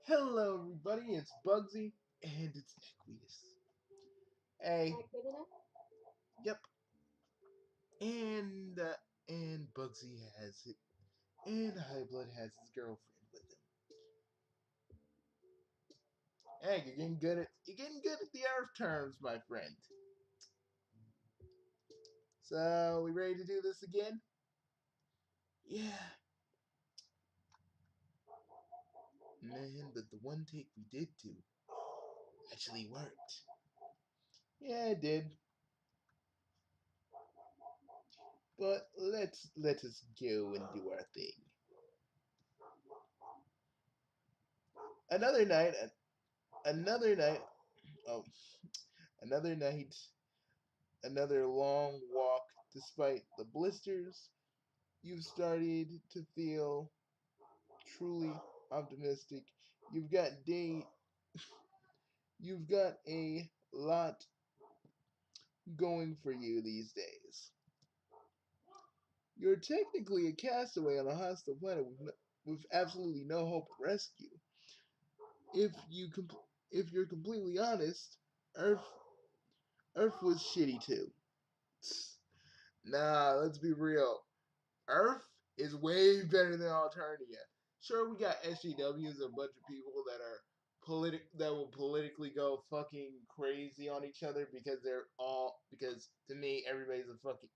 Hello, everybody. It's Bugsy, and it's equius. Hey, yep, and Bugsy has it, and Highblood has his girlfriend with him. Hey, you're getting good at the Earth terms, my friend. So, we ready to do this again? Yeah, man. But the one take we did do actually worked. Yeah, it did. But let us go and do our thing. Another night. Another night. Oh, another night. Another long walk. Despite the blisters, you've started to feel truly optimistic. You've got day. You've got a lot going for you these days. You're technically a castaway on a hostile planet with absolutely no hope of rescue. If if you're completely honest, Earth Earth was shitty too. Nah, let's be real. Earth is way better than Alternia. Sure, we got SJWs, a bunch of people that are that will politically go fucking crazy on each other because to me everybody's a fucking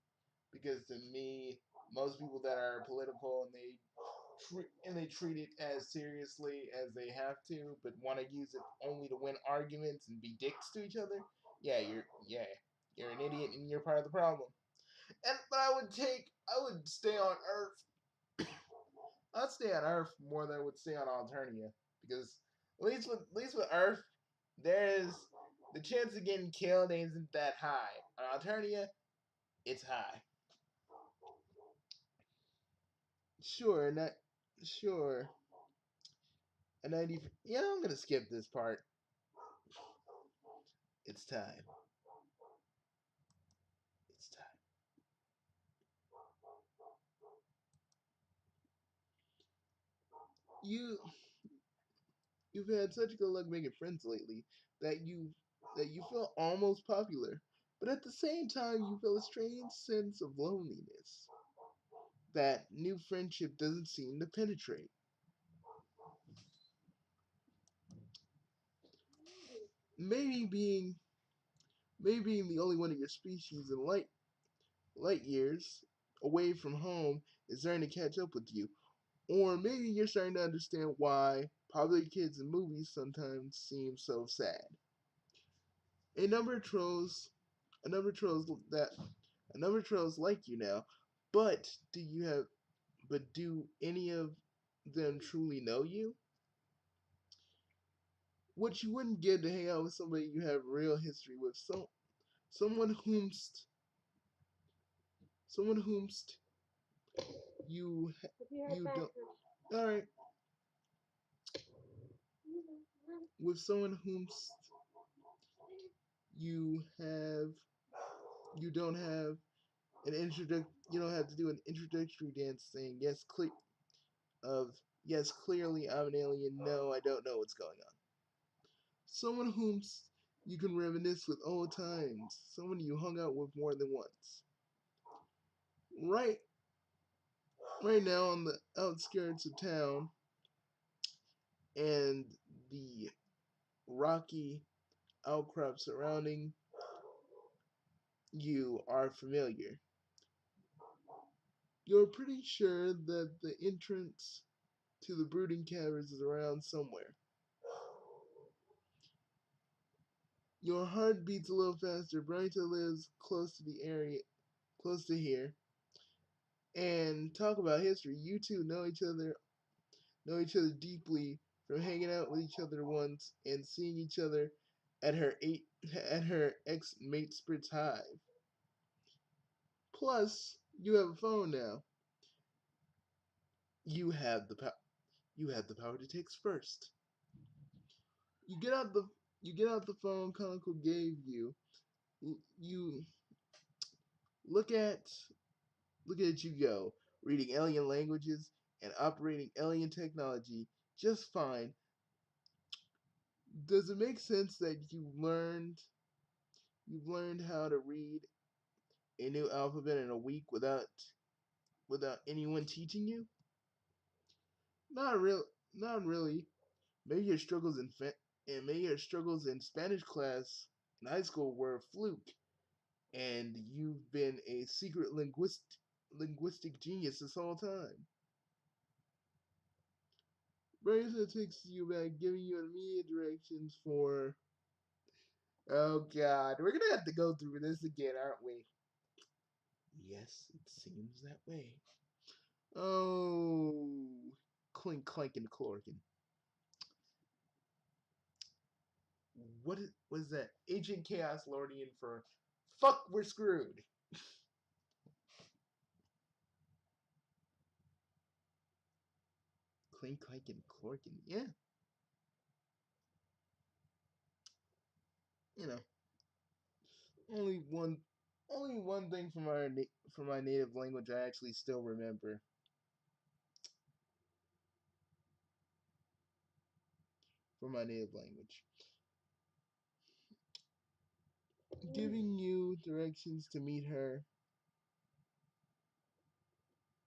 because to me most people that are political and they treat it as seriously as they have to, but want to use it only to win arguments and be dicks to each other. You're an idiot and you're part of the problem. But I would stay on Earth. I'd stay on Earth more than I would stay on Alternia because at least with Earth, there's the chance of getting killed isn't that high. On Alternia, it's high. Sure, not sure. A 90. Yeah, I'm gonna skip this part. It's time. It's time. You you've had such good luck making friends lately that you feel almost popular, but at the same time you feel a strange sense of loneliness that new friendship doesn't seem to penetrate. Maybe being maybe being the only one of your species in light years away from home is starting to catch up with you. Or maybe you're starting to understand why popular kids in movies sometimes seem so sad. A number of trolls a number of trolls that a number of trolls like you now, but do any of them truly know you? What you wouldn't give to hang out with somebody you have real history with, someone someone whomst you you don't. All right, with someone whomst you have you don't have you don't have to do an introductory dance saying yes, clearly I'm an alien. No, I don't know what's going on. Someone whomst you can reminisce with old times. Someone you hung out with more than once. Right, right now on the outskirts of town and the rocky outcrop surrounding you are familiar. You're pretty sure that the entrance to the brooding caverns is around somewhere. Your heart beats a little faster. Brunita lives close to the area, close to here. And talk about history. You two know each other deeply from hanging out with each other once and seeing each other at her ex mate Sprit's hive. Plus, you have a phone now. You have the power. You have the power to text first. You get out the you get out the phone Conoco gave you. You look at you go, reading alien languages and operating alien technology just fine. Does it make sense that you've learned how to read a new alphabet in a week without anyone teaching you? Not really. Maybe your struggles and maybe your struggles in Spanish class in high school were a fluke, and you've been a secret linguistic genius this whole time. Bracer takes you back, giving you immediate directions for. Oh God, we're gonna have to go through this again, aren't we? Yes, it seems that way. Oh, clink, clank, and clorkin. Was that? Agent Chaos Lordian for fuck, we're screwed. Clink, clank, and clorkin. Yeah, you know, only one, only one thing from my native language I actually still remember. From my native language, giving you directions to meet her,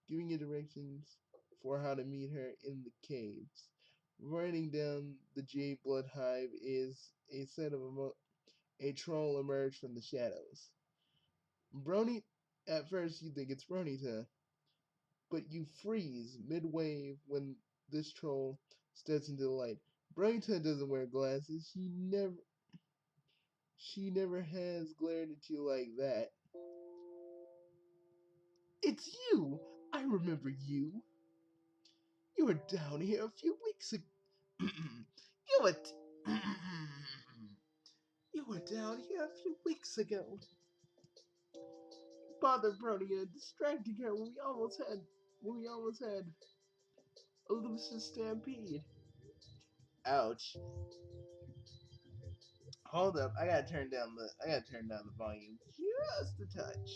giving you directions for how to meet her in the caves. Writing down the Jade Blood Hive is a set of a troll emerged from the shadows. Brony, at first you think it's Bronita, but you freeze mid-wave when this troll steps into the light. Bronita doesn't wear glasses. She never has glared at you like that. It's you! I remember you. You were down here a few weeks ago. you were you were down here a few weeks ago. Bothered Brody and distracting her when we almost had a Lucius stampede. Ouch. Hold up, I gotta turn down the volume just a touch.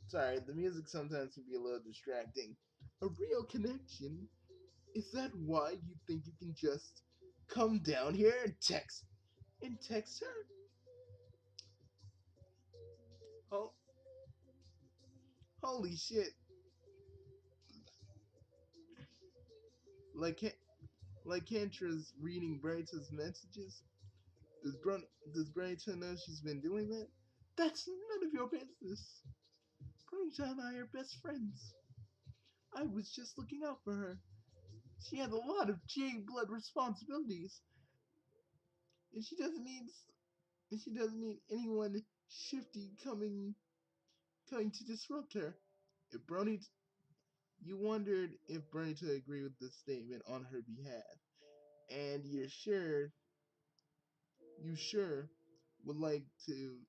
Sorry, the music sometimes can be a little distracting. A real connection? Is that why you think you can just come down here and text her? Oh, holy shit! Like like Kantra's reading Bright's messages. Does Brightsa know she's been doing that? That's none of your business. Brightsa and I are best friends. I was just looking out for her. She has a lot of J blood responsibilities, and she doesn't need anyone shifty coming to disrupt her. If Brony, you wondered if Brony to agree with this statement on her behalf, and you sure would like to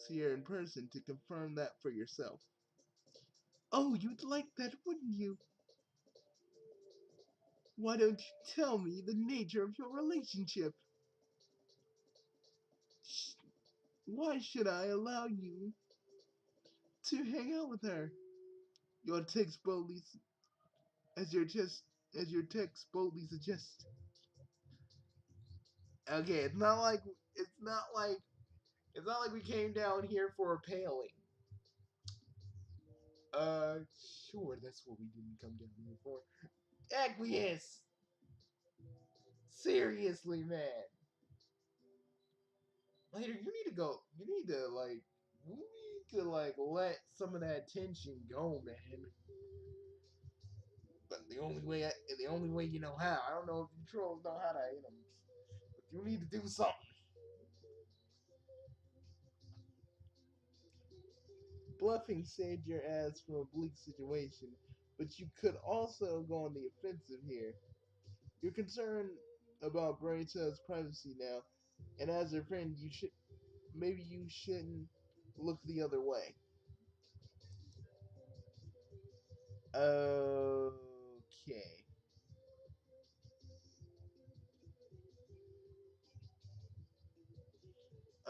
see her in person to confirm that for yourself. Oh, you'd like that, wouldn't you? Why don't you tell me the nature of your relationship? Why should I allow you to hang out with her? Your text boldly, as your text boldly suggests. Okay, it's not like it's not like we came down here for a paling. Sure, that's what we didn't come down here for. Equius! Seriously, man. Later, you need to like let some of that tension go, man. But the only way you know how. I don't know if you trolls know how to, but you need to do something. Bluffing saved your ass from a bleak situation, but you could also go on the offensive here. You're concerned about Brayta's privacy now, and as a friend, maybe you shouldn't look the other way. Okay.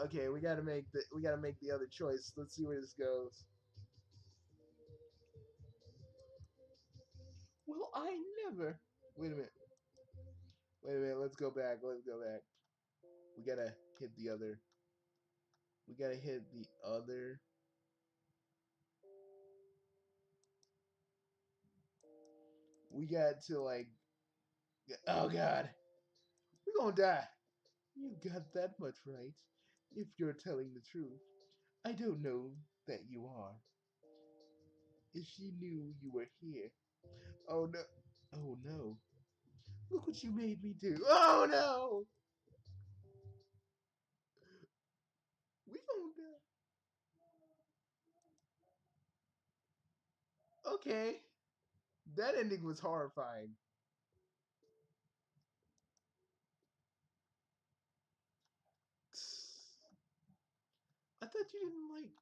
Okay, we gotta make the other choice. Let's see where this goes. Well, I never. Wait a minute. Wait a minute. Let's go back. Let's go back. We gotta hit the other. We gotta hit the other. We got to like. Oh God, we're gonna die. You got that much right. If you're telling the truth, I don't know that you are. If she knew you were here. Oh no. Oh no. Look what you made me do. Oh no. We gonna die. Okay. That ending was horrifying. I thought you didn't like.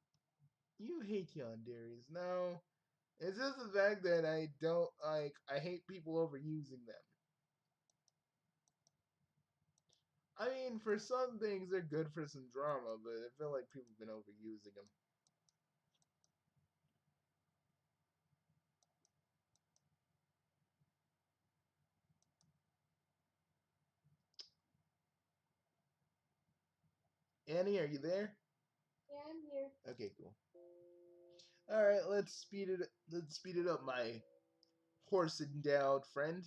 You hate yanderes. No. It's just the fact that I don't like. I hate people overusing them. I mean, for some things, they're good for some drama, but I feel like people have been overusing them. Annie, are you there? Yeah, I'm here. Okay, cool. All right, let's speed it. Let's speed it up, my horse-endowed friend.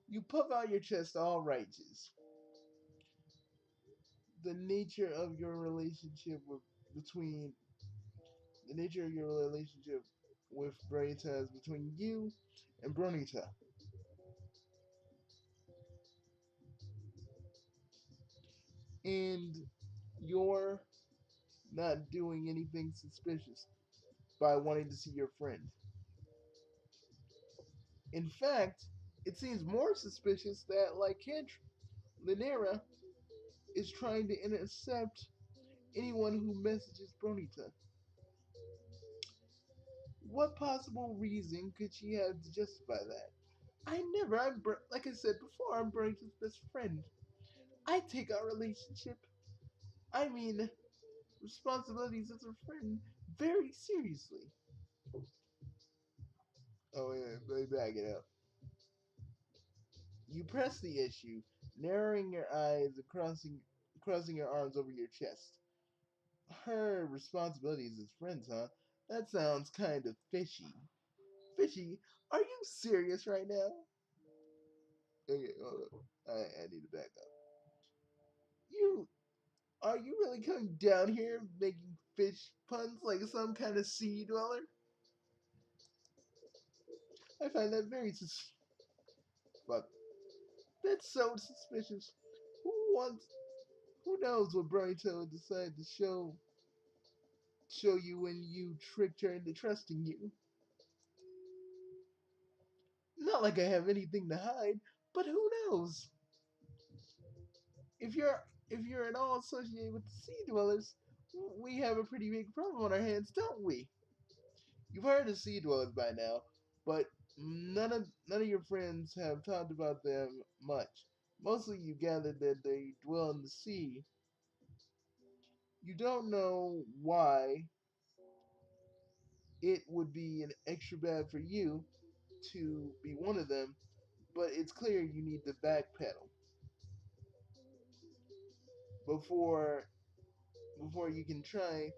You puff out your chest, all righteous. The nature of your relationship with between the nature of your relationship with Brita is between you and Bronita, and you're not doing anything suspicious by wanting to see your friend. In fact, it seems more suspicious that, like Lynera is trying to intercept anyone who messages Bronita. What possible reason could she have to justify that? I never. Like I said before, I'm Bronita's best friend. I take our relationship, I mean, responsibilities as a friend, very seriously. Oh, yeah, let me back it up. You press the issue, narrowing your eyes and crossing your arms over your chest. Her responsibilities as friends, huh? That sounds kind of fishy. Fishy? Are you serious right now? Okay, hold up. I need to back up. You Are you really coming down here making fish puns like some kind of sea dweller? I find that very but that's so suspicious. Who wants? Who knows what Brighto would decide to show you when you tricked her into trusting you? Not like I have anything to hide, but who knows? If you're at all associated with the sea dwellers, we have a pretty big problem on our hands, don't we? You've heard of sea dwellers by now, but none of your friends have talked about them much. Mostly you gathered that they dwell in the sea. You don't know why it would be an extra bad for you to be one of them, but it's clear you need to backpedal before before you can try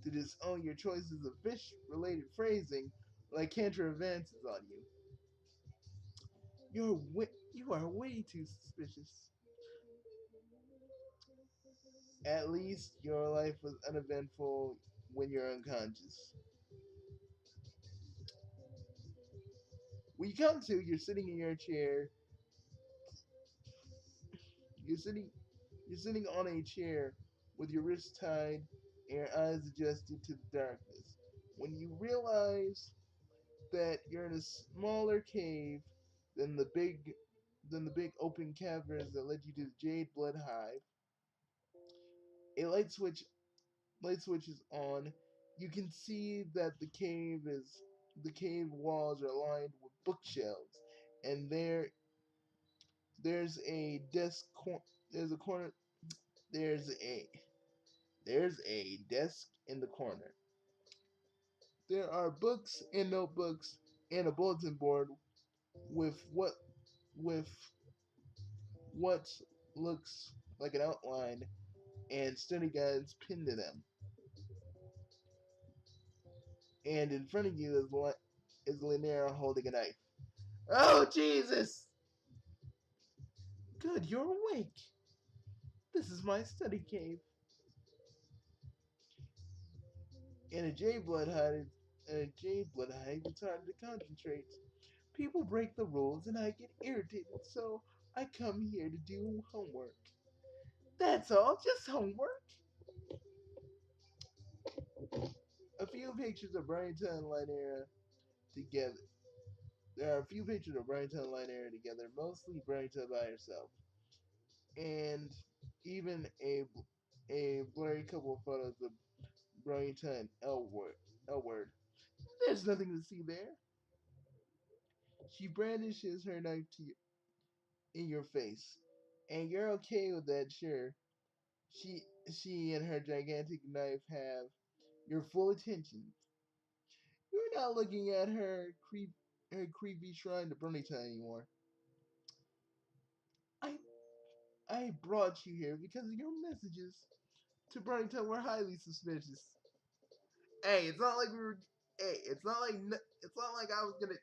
to disown your choices of fish related phrasing like Cantor advances on you. You are way too suspicious. At least your life was uneventful when you're unconscious. When you come to, you're sitting in your chair. You're sitting you're sitting on a chair with your wrists tied and your eyes adjusted to the darkness. When you realize that you're in a smaller cave than the big open caverns that led you to the Jade Blood Hive, a light switch is on You can see that the cave walls are lined with bookshelves, and there's a desk there's a corner there's a desk in the corner. There are books and notebooks and a bulletin board with with what looks like an outline and study guides pinned to them. And in front of you is Lynera holding a knife. Oh, Jesus! Good, you're awake. This is my study cave. In a jade blood hive, it's hard to concentrate. People break the rules and I get irritated, so I come here to do homework. That's all, just homework. A few pictures of Bryanta and Lynera together. There are a few pictures of Bryanta and Lynera together, mostly Bryanta by herself, and even a blurry couple of photos of Bryanta and Elward. There's nothing to see there. She brandishes her knife in your face, and you're okay with that, sure. She and her gigantic knife have your full attention. You're not looking at her creepy shrine to Bernita anymore. I I brought you here because your messages to Bernita were highly suspicious. Hey, it's not like we were. Hey, it's not like I was gonna.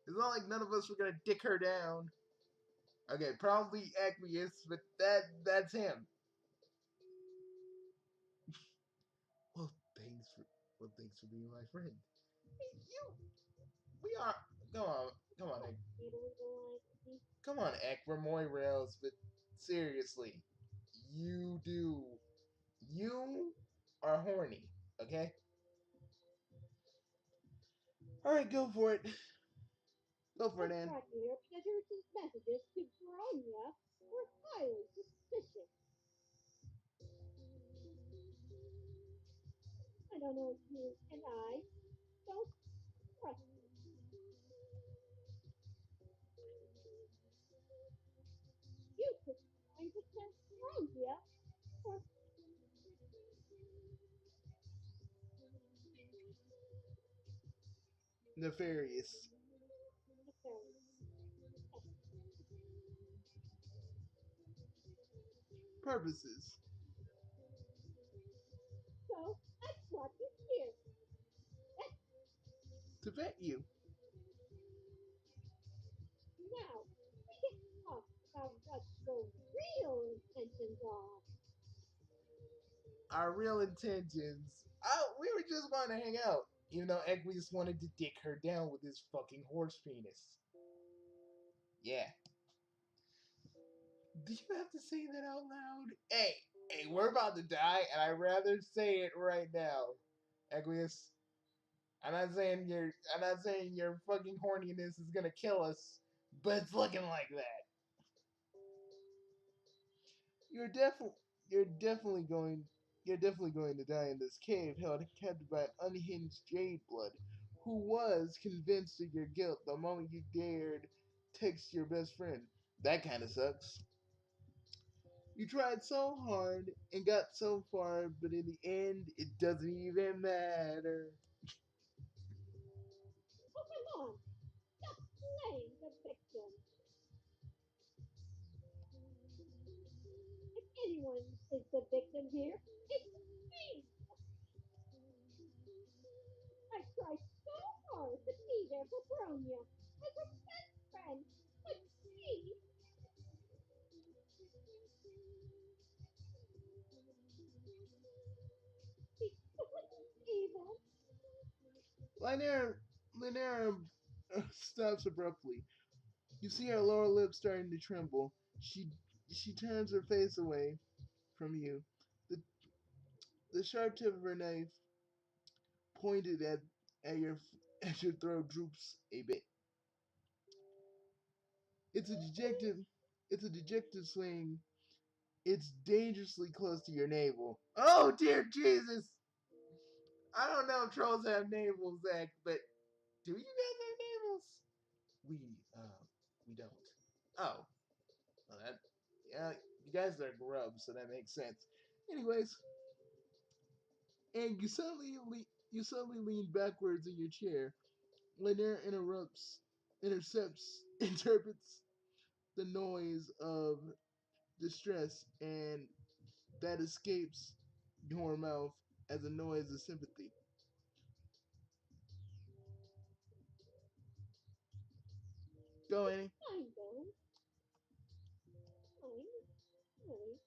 It's not like none of us were gonna dick her down. Okay, probably equius, but that's him. Well, thanks for being my friend. Hey, we are. Come on, Ek. Come on, Ek. We're Moirails, but seriously, you do. You are horny, okay? All right, go for it. Go for it, Ann. Right here because your messages to Bronya were highly suspicious. I don't know you and I don't trust you. You could be trying to tempt Bronya or Nefarious nefarious. Yes. purposes So I brought you here. to vet you. Now we can talk about what your real intentions are. Our real intentions. Oh, we were just going to hang out. Even though Equius wanted to dick her down with his fucking horse penis. Yeah. Do you have to say that out loud? Hey, we're about to die, and I'd rather say it right now. Equius, I'm not saying your fucking horniness is gonna kill us, but it's looking like that. You're definitely you're definitely going you're definitely going to die in this cave held captive by an unhinged jade blood who was convinced of your guilt the moment you dared text your best friend. That kinda sucks. You tried so hard and got so far, but in the end it doesn't even matter. Oh, come on. Stop playing the victim. If anyone is the victim here, it's me. I tried so hard to be there for Bronya as her best friend, but she wasn't even. Lynera, Lynera stops abruptly. You see her lower lip starting to tremble. She turns her face away from you. The the sharp tip of her knife pointed at your at your throat droops a bit. It's a dejected it's a dejected swing. It's dangerously close to your navel. Oh dear Jesus! I don't know if trolls have navels, Zach, but do you guys have navels? We don't. Oh, well that, yeah, you guys are grubs, so that makes sense. Anyways, and you suddenly lean backwards in your chair. Lynera interprets the noise of distress and that escapes your mouth as a noise of sympathy. Go, Annie. Fine, Bill. Fine. Really.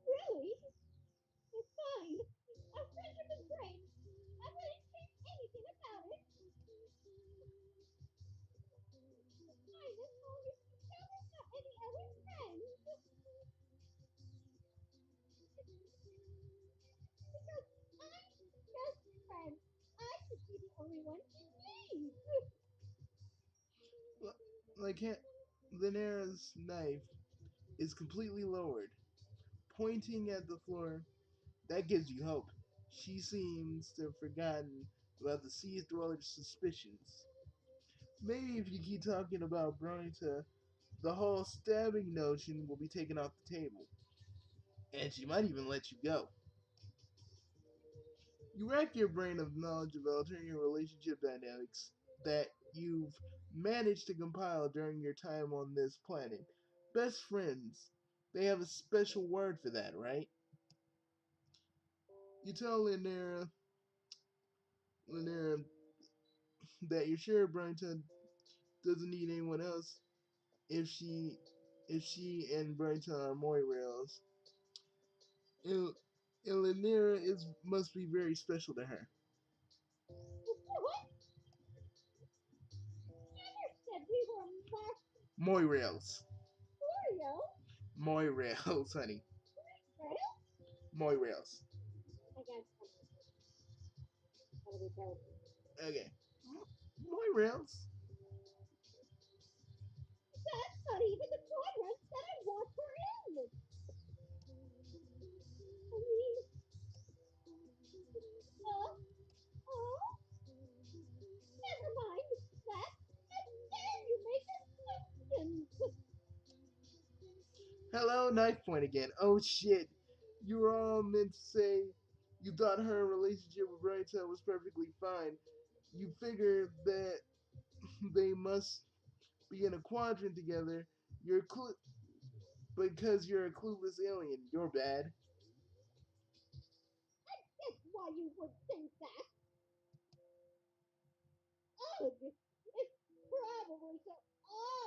Really? It's fine. Our friendship is great. I wouldn't change anything about it. It's fine as long as you tell me not any other friends. Because I'm just friends. I should be the only one she needs. Like Lynera's knife is completely lowered, pointing at the floor. That gives you hope. She seems to have forgotten about the sea dweller's suspicions. Maybe if you keep talking about Bronita, the whole stabbing notion will be taken off the table, and she might even let you go. You rack your brain of knowledge of alternate relationship dynamics that you've managed to compile during your time on this planet. Best friends. They have a special word for that, right? You tell Lynera that you're sure Bronita doesn't need anyone else if she and Bronita are Moirails. And, and Lynera is must be very special to her. What? Never said we were Moirails. Mario. Moirails, honey. Right? Moirails. I got something. Gotta be careful. Okay. Moirails. That's not even the quadrant that I want her in. I mean, uh, oh, never mind that. How dare you make assumptions? Hello, knife point again. Oh shit. You were all meant to say you thought her relationship with Bronita was perfectly fine. You figured that they must be in a quadrant together. Because you're a clueless alien. You're bad. That's why you would think that. Ugh, it's probably so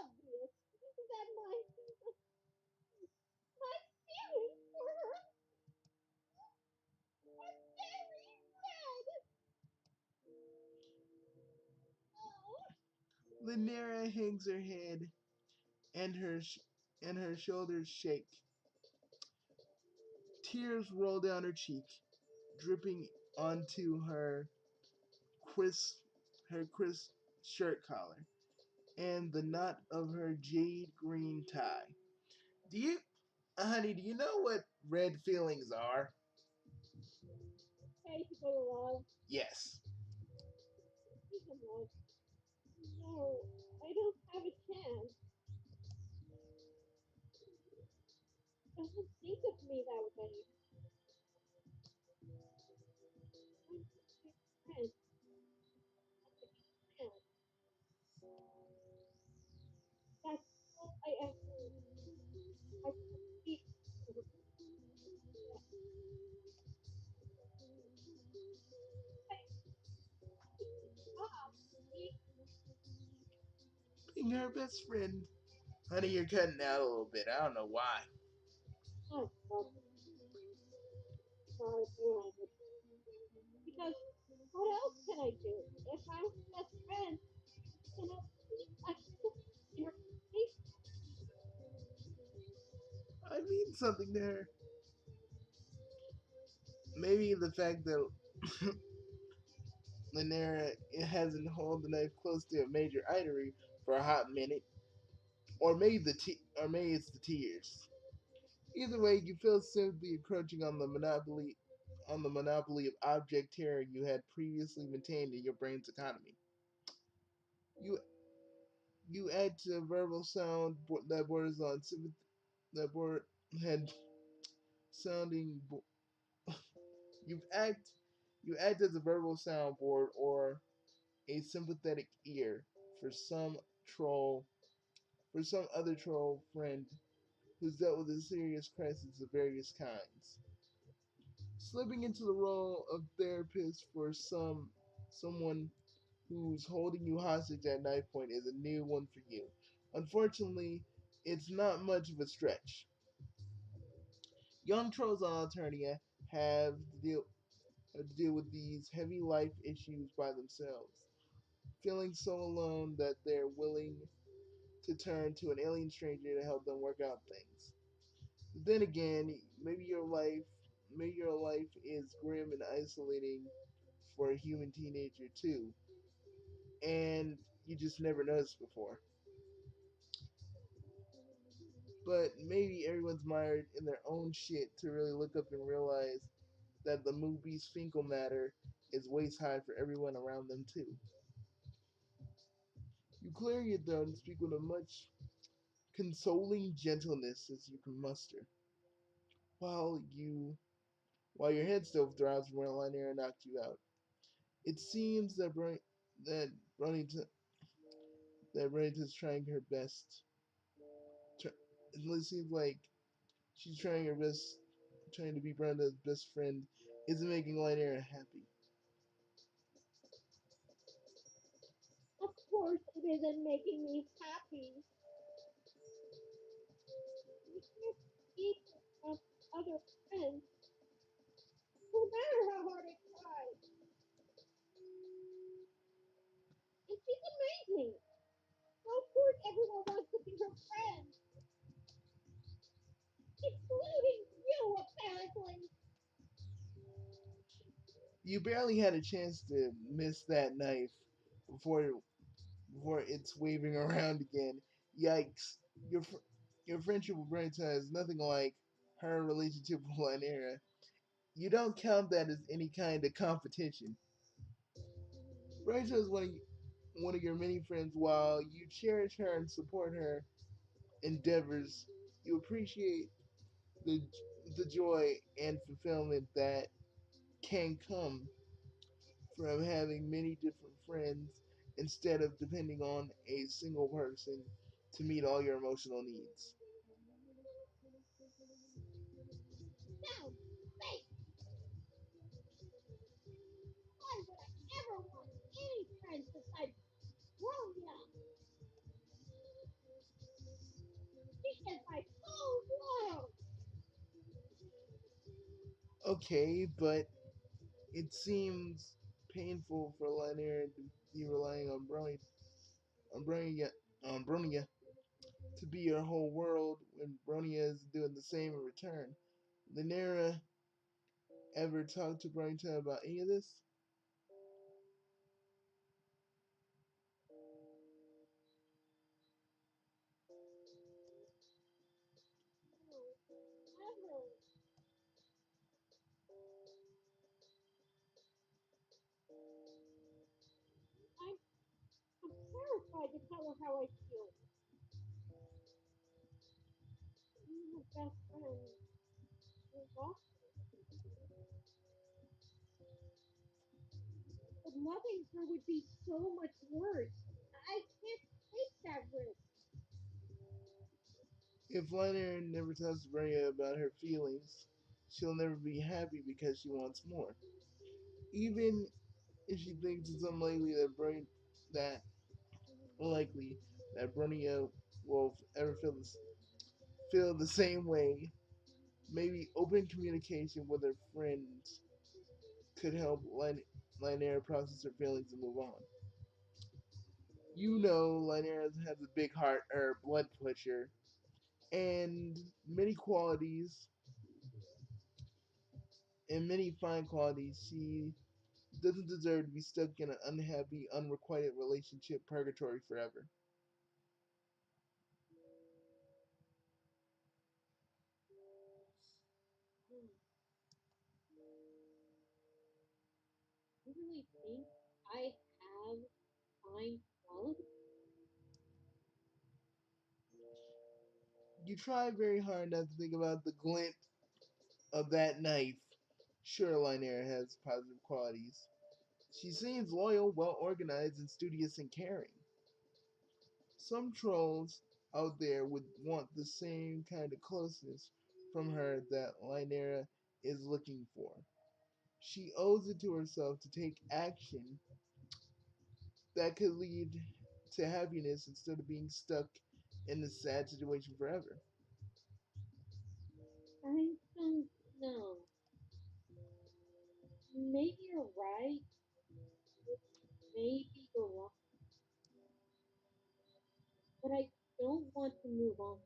obvious that my feelings for her are very red. Oh, Lynera hangs her head and her shoulders shake. Tears roll down her cheek, dripping onto crisp crisp shirt collar and the knot of her jade green tie. Do you, honey, do you know what red feelings are? basically love. Yes. Speak of love. No, I don't have a chance. Doesn't think of me that way. I'm just a friend, not a fan. That's all I ever. I can't speak to her. I stop being Being her best friend. Honey, you're cutting out a little bit. I don't know why. not sorry for language. Because what else can I do? If I'm her best friend, then at least I can put in her face. I mean something to her. Maybe the fact that Lynera hasn't held the knife close to a major artery for a hot minute. or maybe it's the tears. Either way, you feel simply encroaching on the monopoly of object terror you had previously maintained in your brain's economy. You you add to a verbal sound that borders on sympathy, that board had sounding. You act you act as a verbal soundboard or a sympathetic ear for some troll for some other troll friend who's dealt with a serious crisis of various kinds. Slipping into the role of therapist for someone who's holding you hostage at knife point is a new one for you. Unfortunately, it's not much of a stretch. Young trolls on Alternia have to deal with these heavy life issues by themselves, feeling so alone that they're willing to turn to an alien stranger to help them work out things. Then again, maybe your life is grim and isolating for a human teenager too, and you just never noticed before. But maybe everyone's mired in their own shit to really look up and realize that the movie's fecal matter is waist high for everyone around them too. You clear your throat and speak with as much consoling gentleness as you can muster, while you while your head still throbs from where Lynera knocked you out. It seems that Brunington that Brunington's trying her best. It seems like she's trying her best, trying to be Brenda's best friend, isn't making Lynera happy. Of course, it isn't making me happy. I can't keep it from other friends, no matter how hard I try. And she's amazing. So of course everyone wants to be her friend, including you, apparently. You barely had a chance to miss that knife before it's waving around again. Yikes! Your friendship with Brenta is nothing like her relationship with Lynera. You don't count that as any kind of competition. Brenta is one of your many friends. While you cherish her and support her endeavors, you appreciate the the joy and fulfillment that can come from having many different friends instead of depending on a single person to meet all your emotional needs. Sounds fake. Why would I ever want any friends besides Ronya? She is my whole world. Okay, but it seems painful for Lynera to be relying on Bronya, on Bronya to be your whole world when Bronya is doing the same in return. Lynera ever talked to Bronya about any of this? No, never. I'm, I'm terrified to tell her how I feel. Being her best friend is awful. But loving her would be so much worse. I can't take that risk. If Lynera never tells Bronya about her feelings, she'll never be happy because she wants more. Even if she thinks it's that unlikely that Bronya will ever feel the same way, maybe open communication with her friends could help Lynera process her feelings and move on. You know, Lynera has a big heart or blood pusher, and many fine qualities. She doesn't deserve to be stuck in an unhappy, unrequited relationship purgatory forever. you really think I have fine quality? You try very hard not to think about the glint of that knife. Sure, Lynera has positive qualities. She seems loyal, well organized, and studious and caring. Some trolls out there would want the same kind of closeness from her that Lynera is looking for. She owes it to herself to take action that could lead to happiness instead of being stuck in this sad situation forever. I don't know. Maybe you're right. Maybe you're wrong. But I don't want to move on,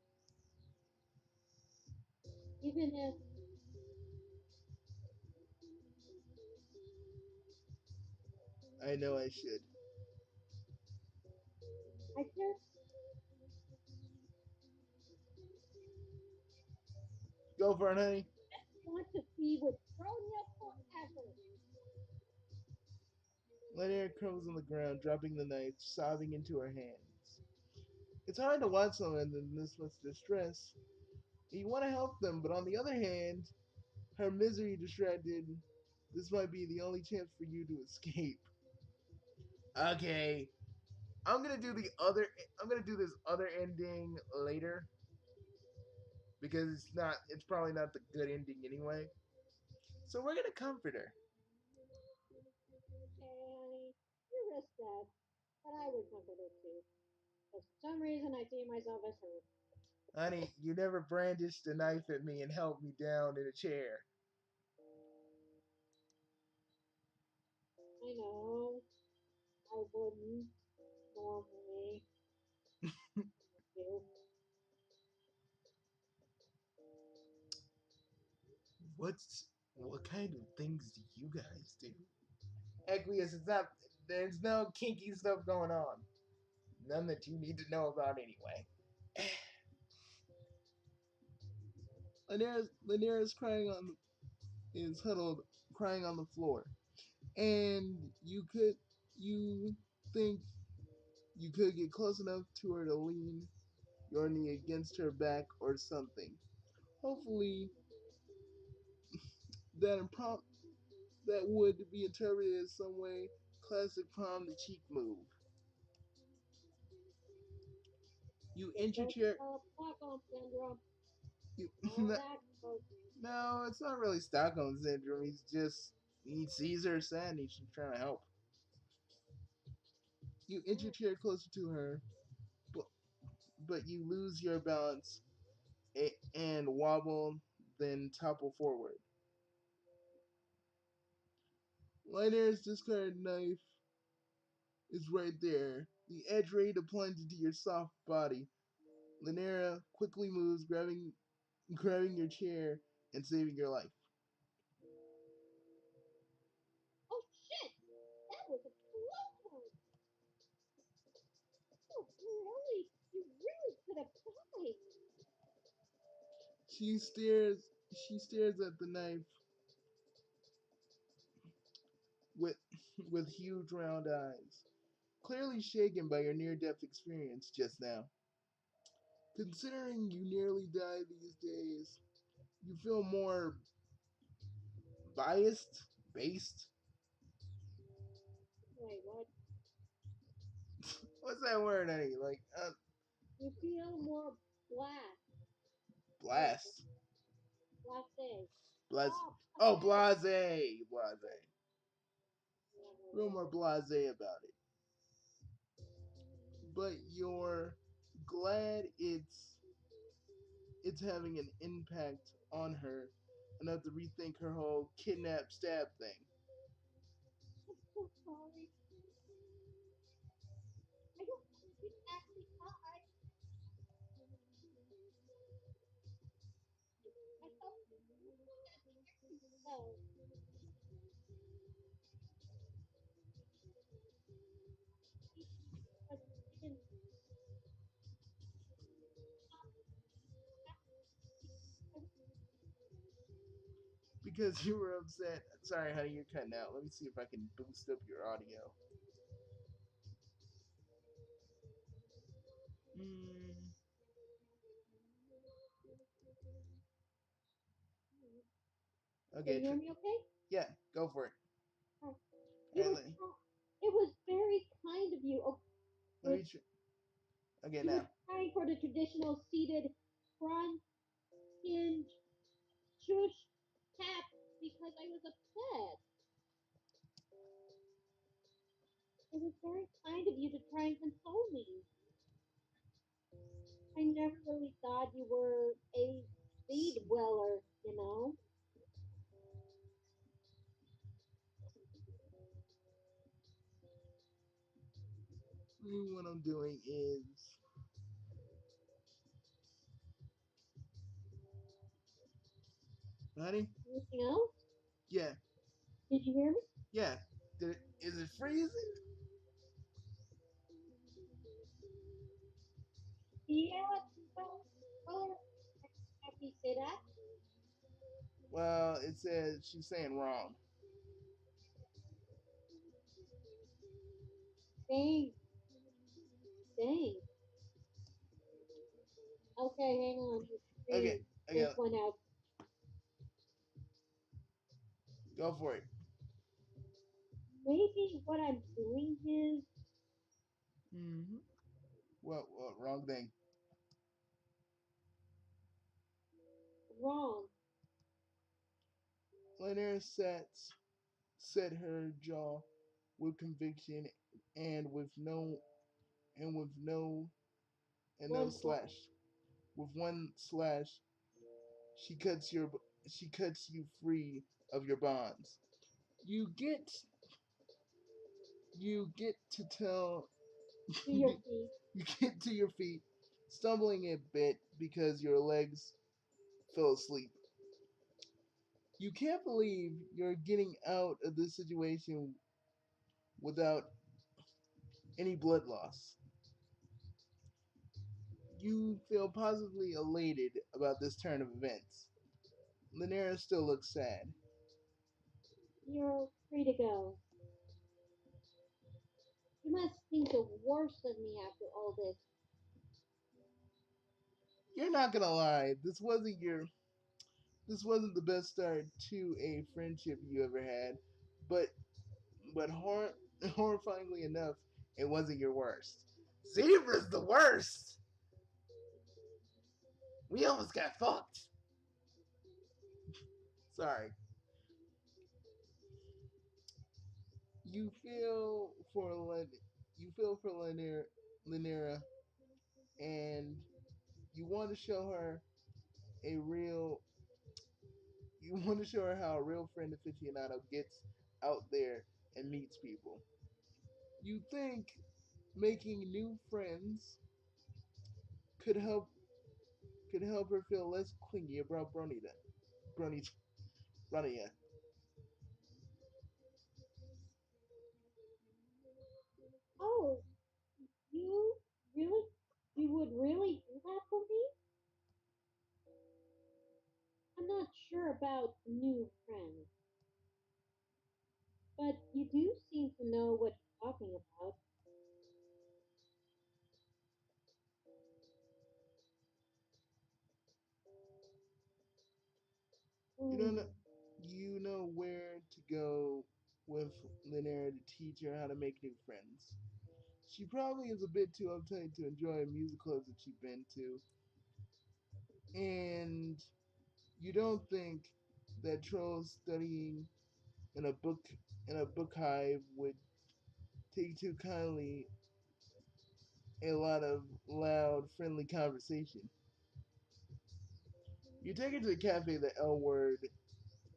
even if I know I should. I just Go for it, honey. want to be with Fronia forever. Lynera crumbles on the ground, dropping the knife, sobbing into her hands. It's hard to watch someone in this much distress. You want to help them, but on the other hand, her misery distracted. This might be the only chance for you to escape. Okay, I'm gonna do the other. I'm gonna do this other ending later because it's not. It's probably not the good ending anyway. So we're gonna comfort her, Okay, honey, you risk that, but I would comfort her too. Because for some reason I see myself as her. honey. You never brandished a knife at me and held me down in a chair. I know I wouldn't normally do. What kind of things do you guys do? Equius, it's not. There's no kinky stuff going on. None that you need to know about anyway. Lynera's crying on is huddled, crying on the floor, and you think you could get close enough to her to lean your knee against her back or something. Hopefully, that that would be interpreted as some way classic palm the cheek move. You Just inch your don't chair. develop Stockholm syndrome. You, All that goes. no, it's not really Stockholm syndrome. He sees her sad and he's trying to help. You inch your Oh, chair closer to her, but you lose your balance and wobble, then topple forward. Liner's discarded knife is right there, the edge ready to plunge into your soft body. Lynera quickly moves, grabbing your chair and saving your life. oh shit! That was a close one. You really could have died. She stares at the knife with with huge round eyes, clearly shaken by your near-death experience just now. Considering you nearly die these days, you feel more based. Wait, what? What's that word, honey? Like, You feel more black, more blast, blasé. blase. Oh, Oh, blasé. blase. Real Whatever. more blase about it. But you're glad it's having an impact on her enough to rethink her whole kidnap stab thing. I'm so sorry. I don't think you actually died. I thought you were gonna scare yourself. But you didn't stop. because you were upset. Sorry, honey, you're cutting out. Let me see if I can boost up your audio. Mm, Can okay, you hear me okay? yeah, go for it. Oh, All you right, were it was very kind of you. Oh, let me. was Okay, you were now. trying for the traditional seated front hinge shush tap because I was upset. It was very kind of you to try and console me. I never really thought you were a speed dweller, you know? What I'm doing is, honey. Anything else? Yeah, Did you hear me? yeah. Is it freezing? Yeah, well, have you say that? Well, it says she's saying wrong. Dang, dang. Okay, hang on. The Okay, screen okay, just went out. go for it. Maybe what I'm doing is Mm-hmm. Well, wrong thing. wrong. Lynera set her jaw with conviction and with no and no One slash. slash. With one slash, she cuts your she cuts you free of your bonds. You get you get to tell To your feet. you get to your feet, stumbling a bit because your legs fell asleep. You can't believe you're getting out of this situation without any blood loss. You feel positively elated about this turn of events. Lynera still looks sad. You're free to go. You must think the worst of me after all this. You're not gonna lie, this wasn't the best start to a friendship you ever had, but horrifyingly enough, it wasn't your worst. Zebra's the worst. We almost got fucked. Sorry. You feel for you feel for Lynera, and you want to show her a real you want to show her how a real friend aficionado gets out there and meets people. You think making new friends could help her feel less clingy about Bronita. Bronia. Oh, you really? You would really do that for me? I'm not sure about new friends, but you do seem to know what you're talking about. You don't know, Hmm. you know where to go with Lynera to teach her how to make new friends. She probably is a bit too uptight to enjoy music clubs that she's been to, and you don't think that trolls studying in a book in a book hive would take too kindly a lot of loud, friendly conversation. You take her to the cafe that L Word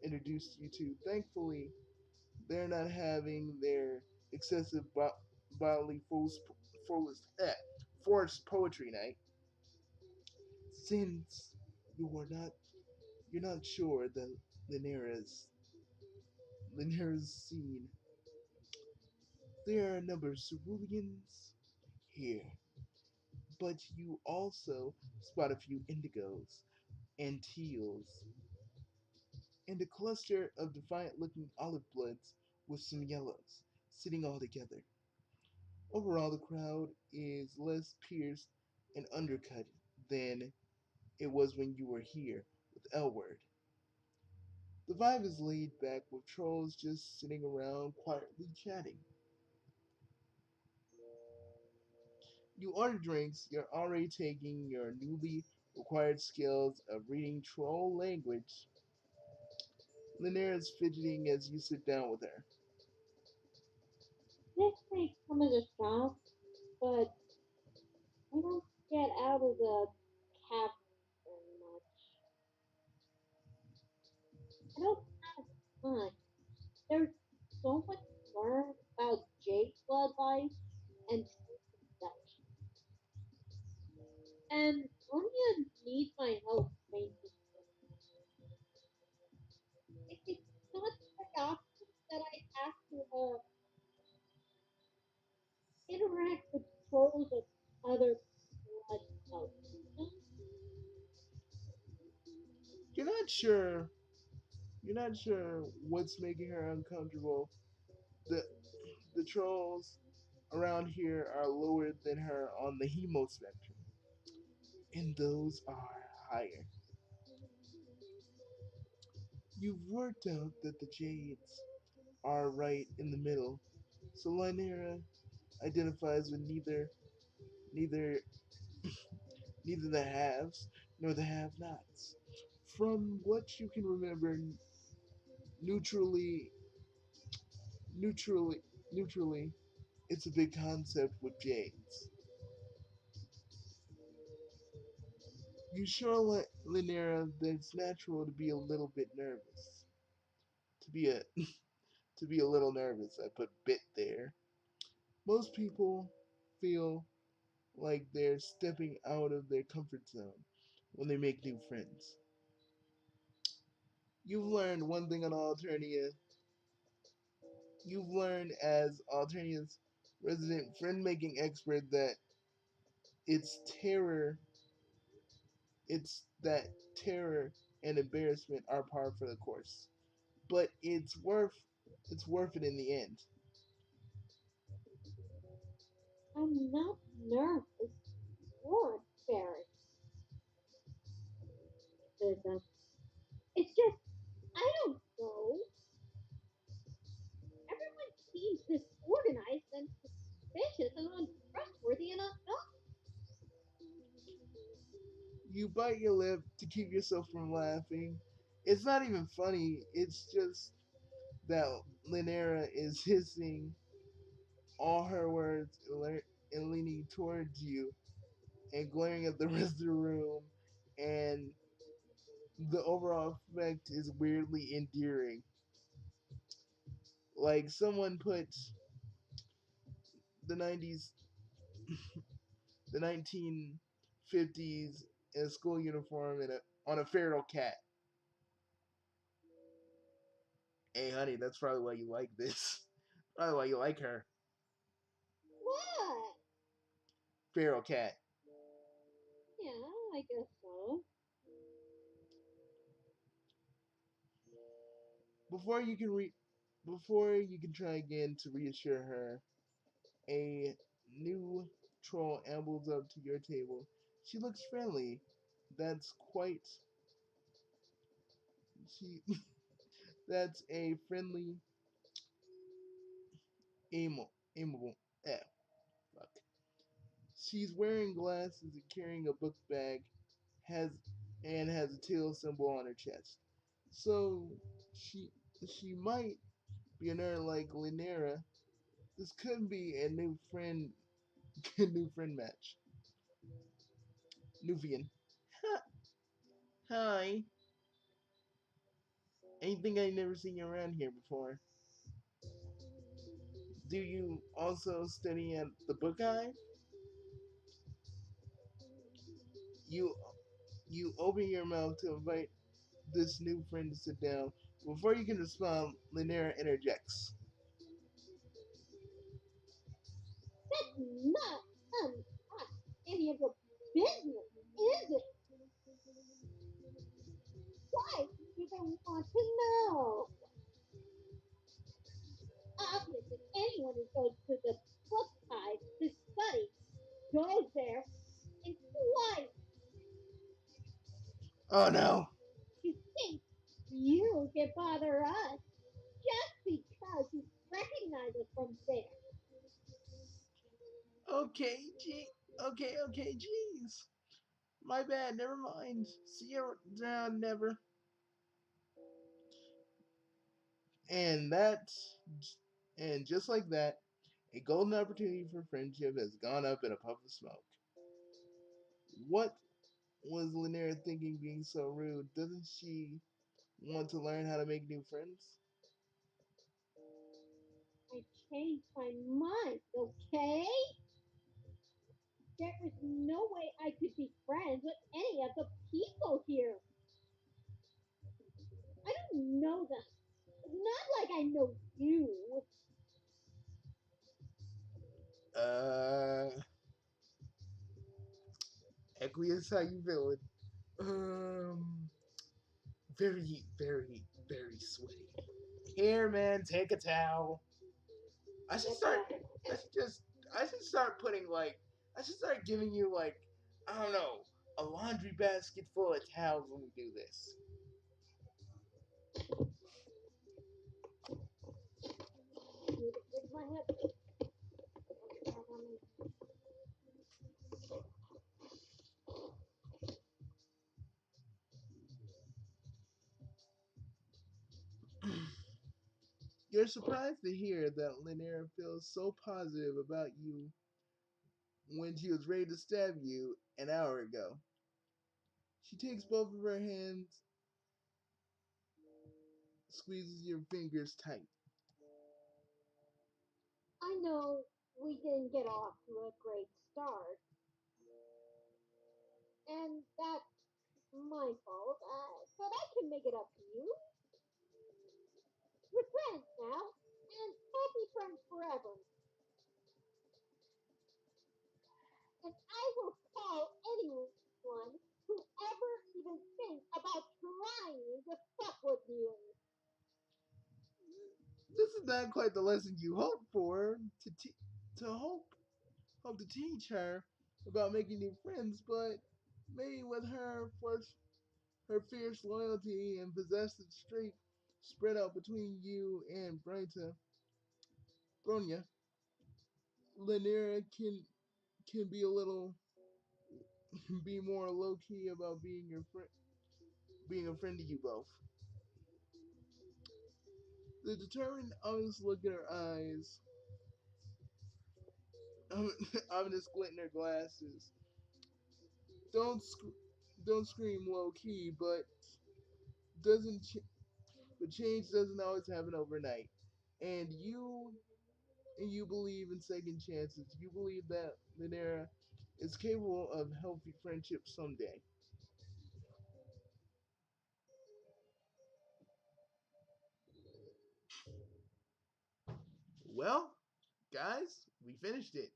introduced you to. Thankfully, they're not having their excessive bodily forced poetry night. Since you are not you're not sure that Lynera's Lynera's seen, there are a number of ceruleans here, but you also spot a few indigos and teals and a cluster of defiant looking olive bloods with some yellows, sitting all together. Overall, the crowd is less pierced and undercut than it was when you were here with Elward. The vibe is laid back with trolls just sitting around quietly chatting. You order drinks, you're already taking your newly acquired skills of reading troll language. Lynera is fidgeting as you sit down with her. This may come as a shock, but I don't get out of the cavern very much. I don't have time. There's so much to learn about Jade blood life and true perception. And Anya needs my help making it. It's not very often that I have to interact with trolls of other blood types. You know? You're not sure. You're not sure what's making her uncomfortable. The the trolls around here are lower than her on the hemo spectrum, and those are higher. You've worked out that the Jades are right in the middle, so Lynera identifies with neither neither the haves nor the have-nots. From what you can remember, neutrally, neutrally, neutrally, it's a big concept with Jades. You sure, Lynera, that it's natural to be a little bit nervous. To be a to be a little nervous. I put bit there. Most people feel like they're stepping out of their comfort zone when they make new friends. You've learned one thing on Alternia. You've learned as Alternia's resident friend making expert that it's terror, it's that terror and embarrassment are par for the course. But it's worth it in the end. I'm not nervous or embarrassed. It's just, I don't know. Everyone seems disorganized and suspicious and untrustworthy and unknown. You bite your lip to keep yourself from laughing. It's not even funny. It's just that Lynera is hissing all her words and leaning towards you and glaring at the rest of the room, and the overall effect is weirdly endearing. Like someone put the 90s, the 1950s in a school uniform on a feral cat. Hey, honey, that's probably why you like this. Probably why you like her. What? Feral cat. Yeah, I guess so. Before you can re- Before you can try again to reassure her, a new troll ambles up to your table. She looks friendly. That's quite she. That's a friendly, amiable. Eh, fuck. She's wearing glasses and carrying a book bag, has and has a tail symbol on her chest. So she she might be a nerd like Lynera. This could be a new friend, new friend match. Nuvian. Hi. Anything I never seen you around here before. Do you also study at the Book Hive? You you open your mouth to invite this new friend to sit down. Before you can respond, Lynera interjects. That's not any of your business, is it? Why do you even want to Oh no. You think you can bother us just because you recognize us from there? Okay, okay, jeez. My bad, never mind. See you down, never. And that, and just like that, a golden opportunity for friendship has gone up in a puff of smoke. What was Lynera thinking being so rude? Doesn't she want to learn how to make new friends? I changed my mind, okay? There is no way I could be friends with any of the people here. I don't know them. It's not like I know you. Uh, Equius, how you feeling? Um, very sweaty. Here, man, take a towel. I should Get start. that. I should just. I should start putting like. I should start giving you like. I don't know. A laundry basket full of towels when we do this. Need to fix my hip. You're surprised to hear that Lynera feels so positive about you when she was ready to stab you an hour ago. She takes both of her hands, squeezes your fingers tight. I know we didn't get off to a great start, and that's my fault, but I can make it up to you. We're friends now, and happy friends forever. And I will call anyone who ever even thinks about trying to fuck with you. This is not quite the lesson you hoped for to hope to teach her about making new friends, but maybe with her fierce loyalty and possessive streak spread out between you and Bronya, Lynera can be a little be more low key about being a friend to you both. The determined, honest look in her eyes, ominous glint in her glasses. Don't sc- don't scream low key, doesn't ch- but change doesn't always happen overnight. And you believe in second chances. You believe that Lynera is capable of healthy friendship someday. Well, guys, we finished it.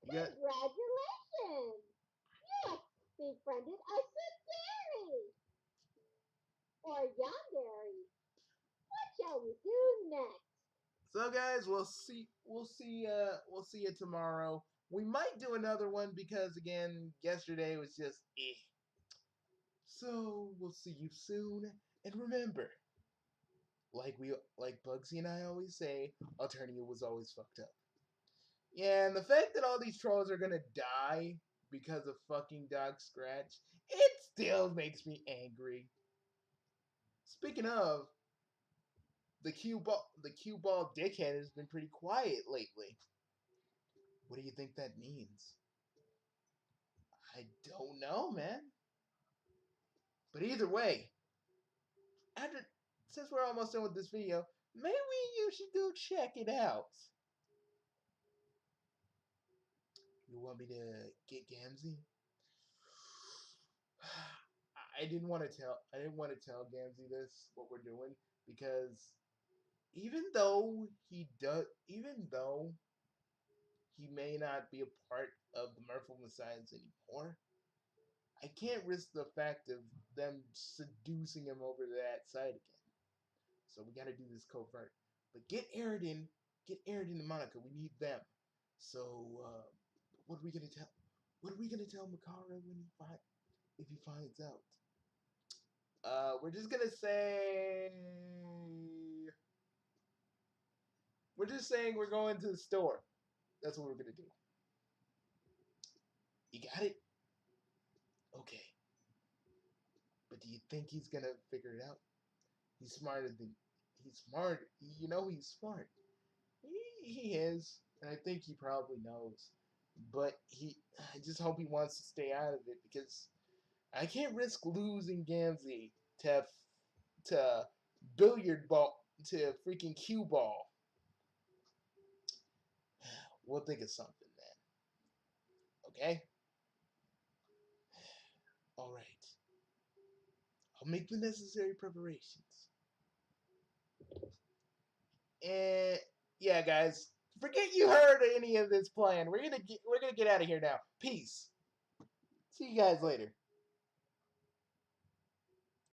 You got Congratulations! You have befriended a Sundari! Or Yandere. What shall we do next? so, guys. We'll see you tomorrow. We might do another one because again, yesterday was just eh. So we'll see you soon. And remember, like Bugsy and I always say, Alternia was always fucked up. Yeah, and the fact that all these trolls are gonna die because of fucking Dog Scratch, it still makes me angry. Speaking of, the cue ball dickhead has been pretty quiet lately. What do you think that means? I don't know, man. But either way, after since we're almost done with this video, maybe you should go check it out. You want me to get Gamzee? I didn't want to tell Gamzee this what we're doing because even though he may not be a part of the Merfolk Messiahs anymore, I can't risk the fact of them seducing him over to that side again. So we got to do this covert. But get Aridin and Monica. We need them. So what are we gonna tell? What are we gonna tell Makara when he finds? if he finds out? We're just gonna say we're just saying we're going to the store. That's what we're gonna do. You got it? Okay. But do you think he's gonna figure it out? He's smarter than he's smart. You know he's smart. He is, and I think he probably knows. But I just hope he wants to stay out of it because I can't risk losing Gamzee to billiard ball to freaking cue ball. We'll think of something then. Okay? Alright. I'll make the necessary preparations. And yeah, guys, forget you heard any of this plan. We're gonna get out of here now. Peace. See you guys later.